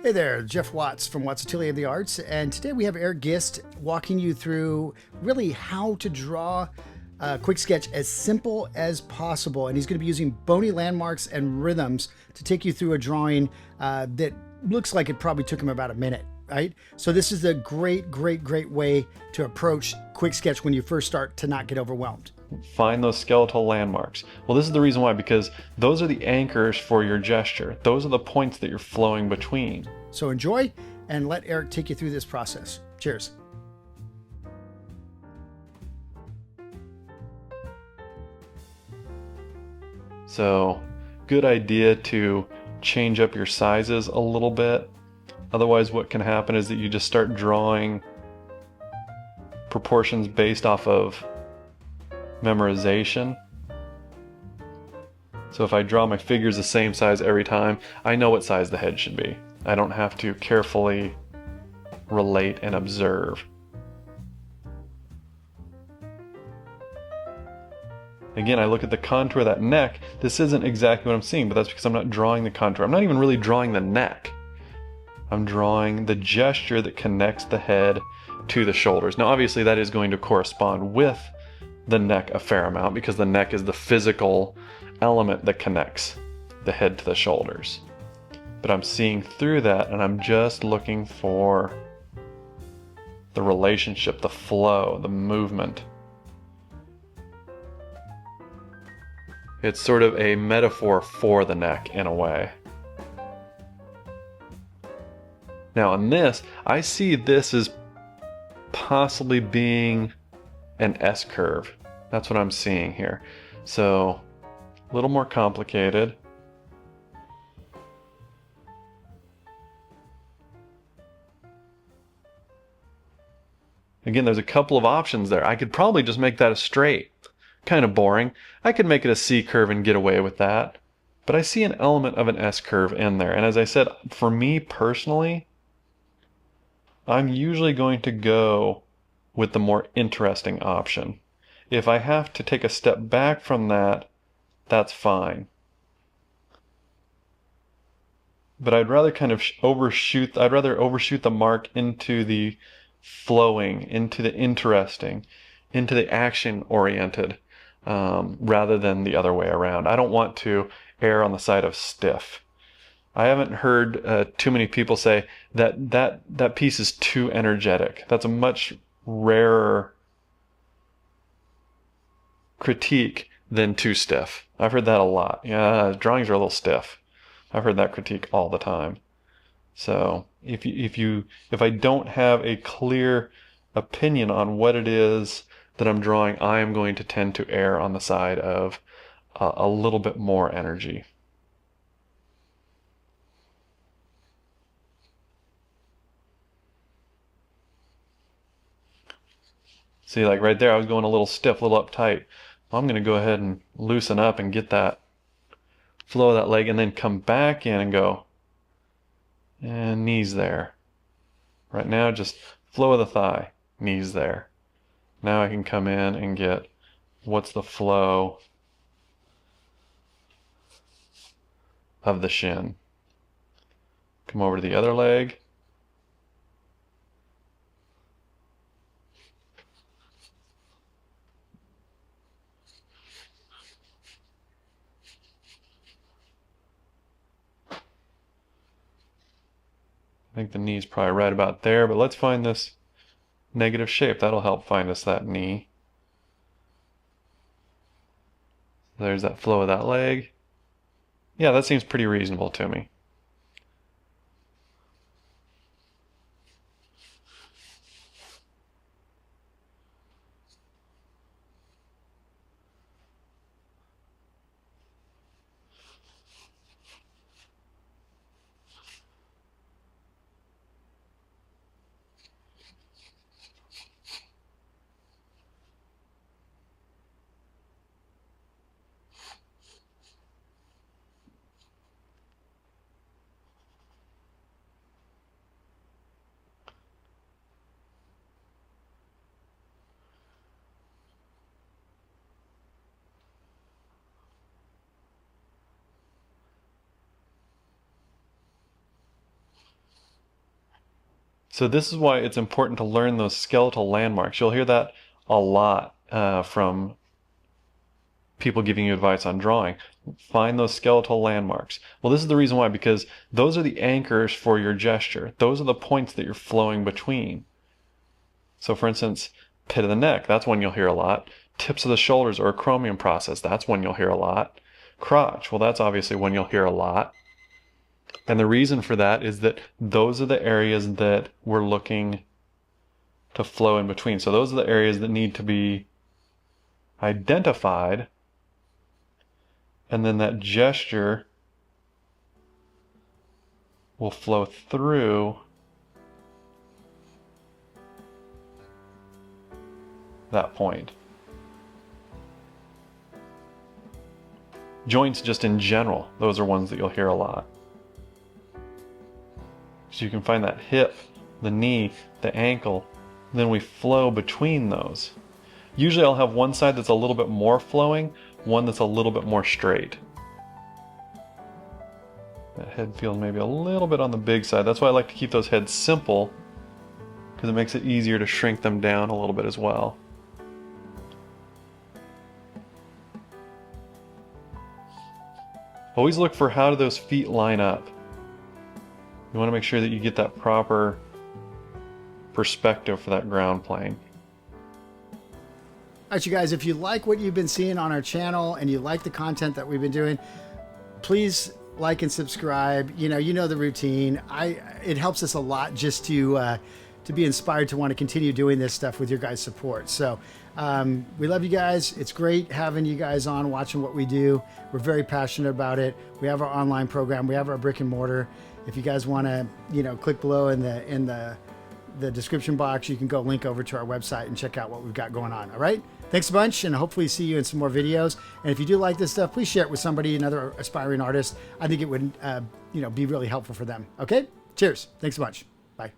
Hey there, Jeff Watts from Watts Atelier of the Arts, and today we have Erik walking you through really how to draw a quick sketch as simple as possible. And he's going to be using bony landmarks and rhythms to take you through a drawing that looks like it probably took him about a minute, right? So this is a great way to approach quick sketch when you first start to not get overwhelmed. Find those skeletal landmarks. Well, this is the reason why, because those are the anchors for your gesture. Those are the points that you're flowing between. So enjoy and let Erik take you through this process. Cheers. So, good idea to change up your sizes a little bit. Otherwise, what can happen is that you just start drawing proportions based off of memorization. So if I draw my figures the same size every time, I know what size the head should be. I don't have to carefully relate and observe. Again, I look at the contour of that neck. This isn't exactly what I'm seeing, but that's because I'm not drawing the contour. I'm not even really drawing the neck. I'm drawing the gesture that connects the head to the shoulders. Now, obviously, that is going to correspond with the neck a fair amount, because the neck is the physical element that connects the head to the shoulders. But I'm seeing through that, and I'm just looking for the relationship, the flow, the movement. It's sort of a metaphor for the neck in a way. Now in this, I see this as possibly being an S curve. That's what I'm seeing here. So a little more complicated. Again, there's a couple of options there. I could probably just make that a straight. Kind of boring. I could make it a C curve and get away with that. But I see an element of an S curve in there. And as I said, for me personally, I'm usually going to go with the more interesting option. If I have to take a step back from that, that's fine. But I'd rather kind of overshoot the mark into the flowing, into the interesting, into the action-oriented, rather than the other way around. I don't want to err on the side of stiff. I haven't heard too many people say that piece is too energetic. That's a much rarer critique than too stiff. I've heard that a lot. Yeah, drawings are a little stiff. I've heard that critique all the time. So if I don't have a clear opinion on what it is that I'm drawing, I am going to tend to err on the side of a little bit more energy. See, like right there, I was going a little stiff, a little uptight. Well, I'm going to go ahead and loosen up and get that flow of that leg, and then come back in and go, and knees there. Right now, just flow of the thigh, knees there. Now I can come in and get what's the flow of the shin. Come over to the other leg. I think the knee's probably right about there, but let's find this negative shape. That'll help find us that knee. There's that flow of that leg. Yeah, that seems pretty reasonable to me. So this is why it's important to learn those skeletal landmarks. You'll hear that a lot from people giving you advice on drawing. Find those skeletal landmarks. Well, this is the reason why, because those are the anchors for your gesture. Those are the points that you're flowing between. So for instance, pit of the neck, that's one you'll hear a lot. Tips of the shoulders or acromion process, that's one you'll hear a lot. Crotch, well, that's obviously one you'll hear a lot. And the reason for that is that those are the areas that we're looking to flow in between. So those are the areas that need to be identified. And then that gesture will flow through that point. Joints just in general, those are ones that you'll hear a lot. So you can find that hip, the knee, the ankle, then we flow between those. Usually I'll have one side that's a little bit more flowing, one that's a little bit more straight. That head feels maybe a little bit on the big side. That's why I like to keep those heads simple, because it makes it easier to shrink them down a little bit as well. Always look for how do those feet line up. You want to make sure that you get that proper perspective for that ground plane. All right, you guys, if you like what you've been seeing on our channel and you like the content that we've been doing, please like and subscribe. You know the routine. It helps us a lot just to be inspired to want to continue doing this stuff with your guys' support. So we love you guys. It's great having you guys on, watching what we do. We're very passionate about it. We have our online program. We have our brick and mortar. If you guys want to, click below in the description box, you can go link over to our website and check out what we've got going on. All right. Thanks a bunch, and hopefully see you in some more videos. And if you do like this stuff, please share it with somebody, another aspiring artist. I think it would, be really helpful for them. Okay. Cheers. Thanks a bunch. Bye.